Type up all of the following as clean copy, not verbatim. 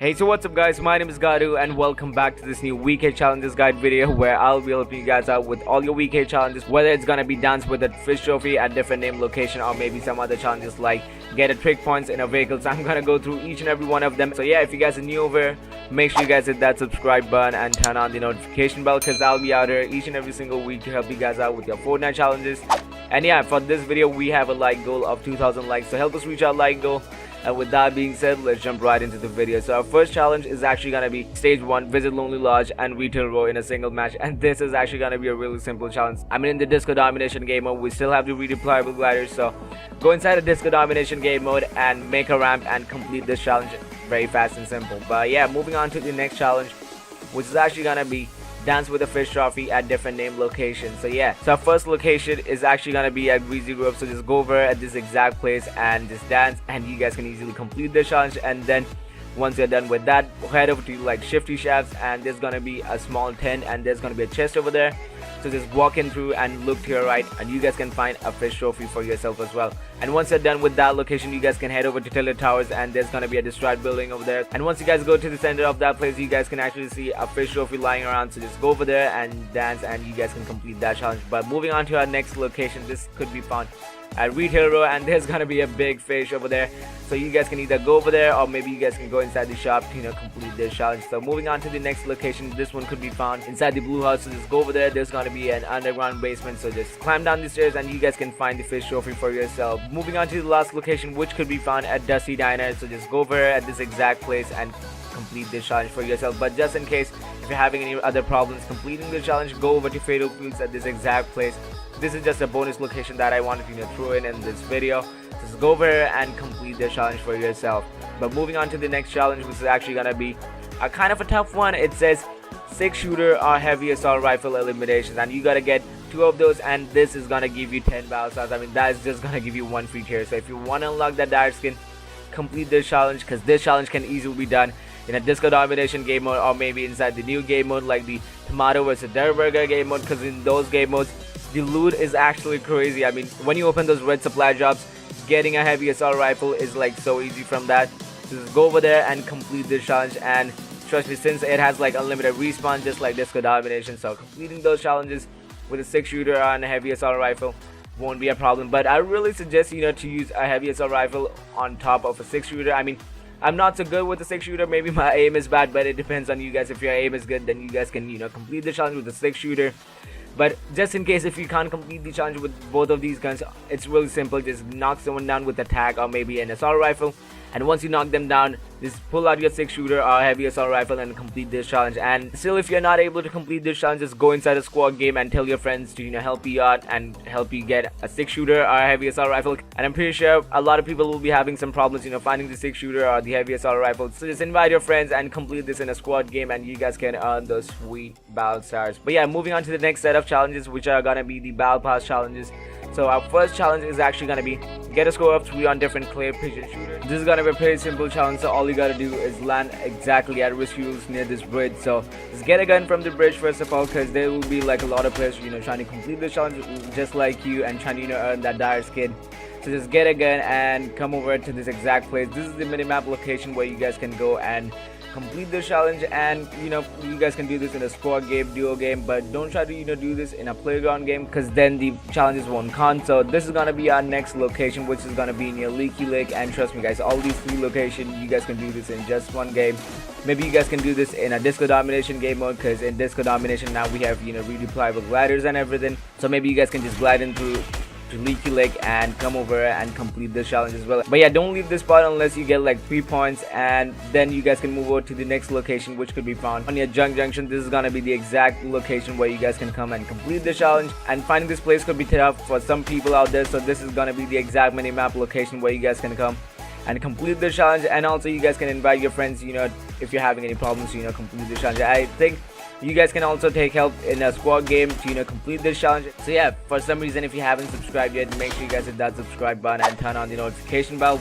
Hey, so what's up guys, my name is Garu and welcome back to this new week 8 challenges guide video where I'll be helping you guys out with all your week 8 challenges, whether it's gonna be dance with a fish trophy at different name location or maybe some other challenges like get a trick points in a vehicle. So I'm gonna go through each and every one of them. So yeah, if you guys are new over here, make sure you guys hit that subscribe button and turn on the notification bell because I'll be out here each and every single week to help you guys out with your Fortnite challenges. And yeah, for this video we have a like goal of 2,000 likes, so help us reach our like goal. And with that being said, let's jump right into the video. So our first challenge is actually gonna be stage 1, visit Lonely Lodge and Retail Row in a single match, and this is actually gonna be a really simple challenge. I mean, in the disco domination game mode we still have the redeployable gliders, so go inside the disco domination game mode and make a ramp and complete this challenge very fast and simple. But yeah, moving on to the next challenge, which is actually gonna be dance with a fish trophy at different name locations. So yeah, so our first location is actually gonna be at Greasy Grove, so just go over at this exact place and just dance and you guys can easily complete the challenge. And then once you're done with that, head over to like Shifty Shafts and there's gonna be a small tent and there's gonna be a chest over there. So just walk in through and look to your right and you guys can find a fish trophy for yourself as well. And once you're done with that location, you guys can head over to Tilted Towers and there's gonna be a destroyed building over there. And once you guys go to the center of that place, you guys can actually see a fish trophy lying around. So just go over there and dance and you guys can complete that challenge. But moving on to our next location, this could be found at Retail Row and there's gonna be a big fish over there. So you guys can either go over there or maybe you guys can go inside the shop to complete this challenge. So moving on to the next location, this one could be found inside the blue house. So just go over there, there's gonna be an underground basement, so just climb down the stairs and you guys can find the fish trophy for yourself. Moving on to the last location, which could be found at Dusty Diner, so just go over at this exact place and complete this challenge for yourself. But just in case if you're having any other problems completing the challenge, go over to Fatal Fields at this exact place. This is just a bonus location that I wanted to throw in this video. Just go over and complete the challenge for yourself. But moving on to the next challenge, which is actually gonna be a kind of a tough one. It says 6-shooter or heavy assault rifle eliminations, and you gotta get 2 of those, and this is gonna give you 10 battle stars. I mean, that is just gonna give you 1 free tier. So if you want to unlock that dire skin, complete this challenge because this challenge can easily be done in a disco domination game mode or maybe inside the new game mode like the tomato versus dare burger game mode, because in those game modes the loot is actually crazy. I mean, when you open those red supply drops, getting a heavy assault rifle is like so easy from that. So just go over there and complete this challenge, and trust me, since it has like unlimited respawn just like disco domination, so completing those challenges with a 6-shooter and a heavy assault rifle won't be a problem. But I really suggest to use a heavy assault rifle on top of a 6-shooter. I mean, I'm not so good with the 6-shooter, maybe my aim is bad, but it depends on you guys. If your aim is good, then you guys can complete the challenge with the 6-shooter. But just in case if you can't complete the challenge with both of these guns, it's really simple. Just knock someone down with a tag or maybe an assault rifle, and once you knock them down, just pull out your 6-shooter or heavy assault rifle and complete this challenge. And still, if you're not able to complete this challenge, just go inside a squad game and tell your friends to help you out and help you get a 6-shooter or a heavy assault rifle. And I'm pretty sure a lot of people will be having some problems finding the 6-shooter or the heavy assault rifle. So just invite your friends and complete this in a squad game and you guys can earn those sweet battle stars. But yeah, moving on to the next set of challenges, which are gonna be the battle pass challenges. So our first challenge is actually gonna be get a score of 3 on different clear pigeon shooters. This is gonna be a pretty simple challenge, so all you gotta do is land exactly at refuels near this bridge. So just get a gun from the bridge first of all, because there will be like a lot of players trying to complete this challenge just like you and trying to earn that dire skin. So just get a gun and come over to this exact place. This is the minimap location where you guys can go and complete the challenge. And you guys can do this in a squad game, duo game, but don't try to do this in a playground game because then the challenges won't count. So this is gonna be our next location, which is gonna be near Leaky Lake. And trust me guys, all these 3 locations you guys can do this in just 1 game. Maybe you guys can do this in a disco domination game mode, because in disco domination now we have redeployable gliders and everything. So maybe you guys can just glide in through to Leaky Lake and come over and complete this challenge as well. But yeah, don't leave this spot unless you get like 3 points, and then you guys can move over to the next location, which could be found on your junk junction. This is gonna be the exact location where you guys can come and complete the challenge. And finding this place could be tough for some people out there, so this is gonna be the exact mini map location where you guys can come and complete the challenge. And also you guys can invite your friends if you're having any problems to complete the challenge. I think you guys can also take help in a squad game to complete this challenge. So yeah, for some reason if you haven't subscribed yet, make sure you guys hit that subscribe button and turn on the notification bell.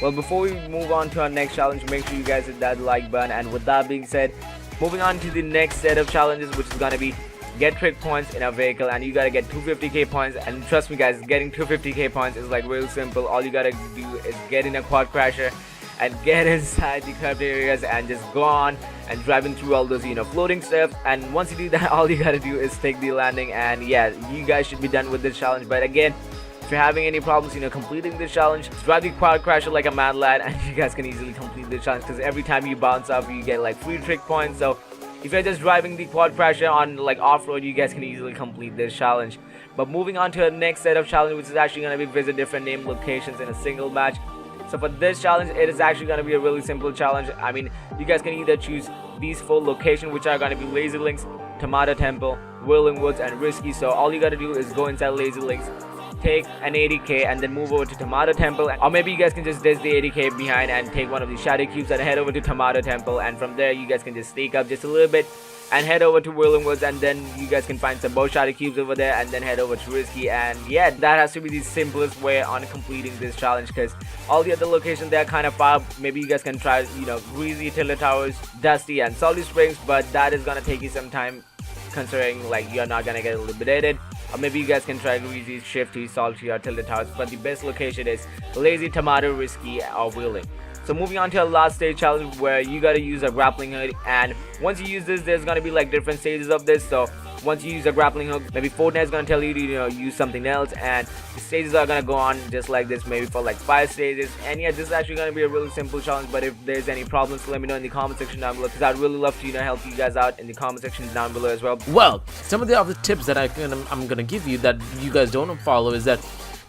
Well, before we move on to our next challenge, make sure you guys hit that like button. And with that being said, moving on to the next set of challenges, which is gonna be get trick points in a vehicle, and you gotta get 250k points. And trust me guys, getting 250k points is like real simple. All you gotta do is get in a quad crasher and get inside the curved areas and just go on and driving through all those floating stuff. And once you do that, all you gotta do is take the landing, and yeah, you guys should be done with this challenge. But again, if you're having any problems completing this challenge, drive the quad crasher like a mad lad, and you guys can easily complete the challenge, because every time you bounce off you get like free trick points. So if you're just driving the quad crasher on like off-road, you guys can easily complete this challenge. But moving on to the next set of challenge, which is actually going to be visit different named locations in a single match. So for this challenge, it is actually going to be a really simple challenge. I mean, you guys can either choose these 4 locations, which are going to be Lazy Links, Tomato Temple, Whirling Woods, and Risky. So all you got to do is go inside Lazy Links, take an 80k, and then move over to Tomato Temple. Or maybe you guys can just ditch the 80k behind and take one of these shadow cubes and head over to Tomato Temple, and from there you guys can just sneak up just a little bit and head over to Whirling Woods, and then you guys can find some bow shadow cubes over there and then head over to Risky. And yeah, that has to be the simplest way on completing this challenge, because all the other locations, they're kind of far. Maybe you guys can try Greasy, Tilted Towers, Dusty, and Salty Springs, but that is gonna take you some time, considering like you're not gonna get eliminated. Or maybe you guys can try Greasy, Shifty, Salty, or Tilted Towers, but the best location is Lazy, Tomato, Risky, or Whirling. So moving on to our last stage challenge, where you gotta use a grappling hook, and once you use this, there's gonna be like different stages of this. So once you use a grappling hook, maybe Fortnite is gonna tell you to use something else, and the stages are gonna go on just like this, maybe for like 5 stages. And yeah, this is actually gonna be a really simple challenge. But if there's any problems, let me know in the comment section down below, because I'd really love to help you guys out in the comment section down below as well. Well, some of the other tips that I'm gonna give you that you guys don't follow is that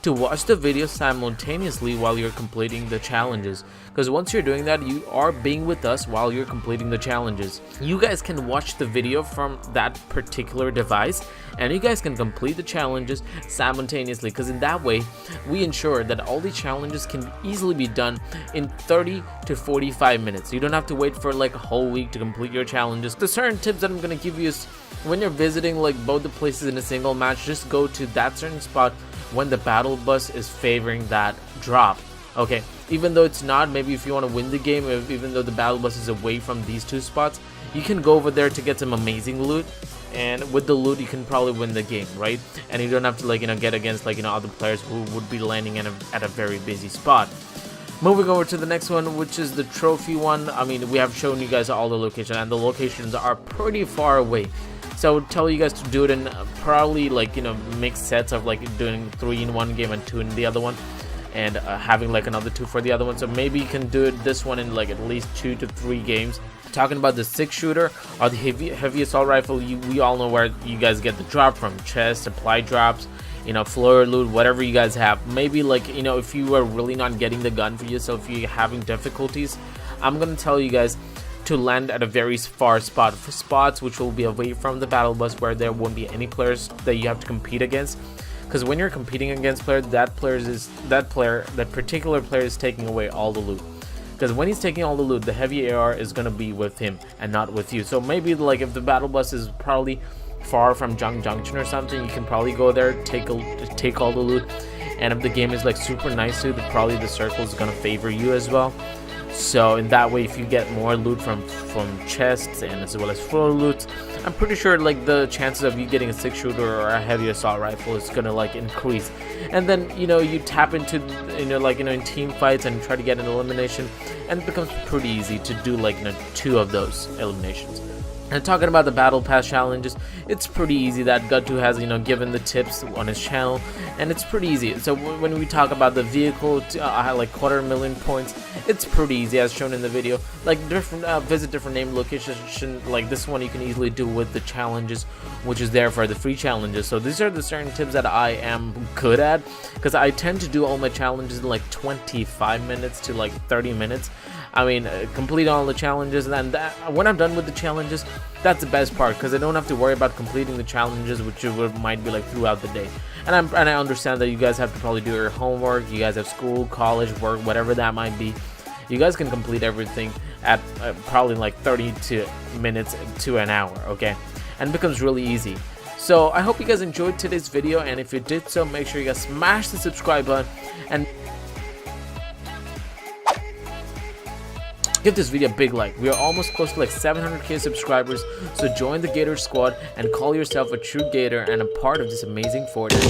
to watch the video simultaneously while you're completing the challenges, because once you're doing that, you are being with us while you're completing the challenges. You guys can watch the video from that particular device, and you guys can complete the challenges simultaneously, because in that way we ensure that all the challenges can easily be done in 30 to 45 minutes. You don't have to wait for like a whole week to complete your challenges. The certain tips that I'm going to give you is, when you're visiting like both the places in a single match, just go to that certain spot when the battle bus is favoring that drop. Okay, even though it's not, maybe if you want to win the game, even though the battle bus is away from these 2 spots, you can go over there to get some amazing loot, and with the loot you can probably win the game, right? And you don't have to like get against like other players who would be landing at a very busy spot. Moving over to the next one, which is the trophy one. I mean, we have shown you guys all the locations, and the locations are pretty far away. So I would tell you guys to do it in probably like mixed sets of like doing 3 in one game and 2 in the other one, and having like another 2 for the other one. So maybe you can do it this one in like at least 2 to 3 games. Talking about the 6-shooter or the heavy assault rifle, we all know where you guys get the drop from: chest, supply drops, floor loot, whatever you guys have. Maybe like if you are really not getting the gun for yourself, if you're having difficulties, I'm gonna tell you guys to land at a very far spot, for spots which will be away from the battle bus, where there won't be any players that you have to compete against. Because when you're competing against players, that particular player is taking away all the loot. Because when he's taking all the loot, the heavy AR is gonna be with him and not with you. So maybe like if the battle bus is probably far from Junction or something, you can probably go there, take all the loot. And if the game is like super nice to you, probably the circle is gonna favor you as well. So in that way, if you get more loot from chests and as well as floor loot, I'm pretty sure like the chances of you getting a 6-shooter or a heavy assault rifle is gonna like increase. And then you tap into in team fights and try to get an elimination, and it becomes pretty easy to do like 2 of those eliminations. And talking about the battle pass challenges, it's pretty easy. That Gut2 has given the tips on his channel, and it's pretty easy. So when we talk about the vehicle, like 250,000 points, it's pretty easy as shown in the video. Like visit different named locations, like this one you can easily do with the challenges, which is there for the free challenges. So these are the certain tips that I am good at, because I tend to do all my challenges in like 25 minutes to like 30 minutes. I mean, complete all the challenges, and when I'm done with the challenges, that's the best part, because I don't have to worry about completing the challenges, which might be like throughout the day. And I understand that you guys have to probably do your homework, you guys have school, college, work, whatever that might be. You guys can complete everything at probably like 30 minutes to an hour, okay? And it becomes really easy. So I hope you guys enjoyed today's video, and if you did so, make sure you guys smash the subscribe button and give this video a big like. We are almost close to like 700k subscribers, so join the Gator squad and call yourself a true Gator and a part of this amazing Fortnite.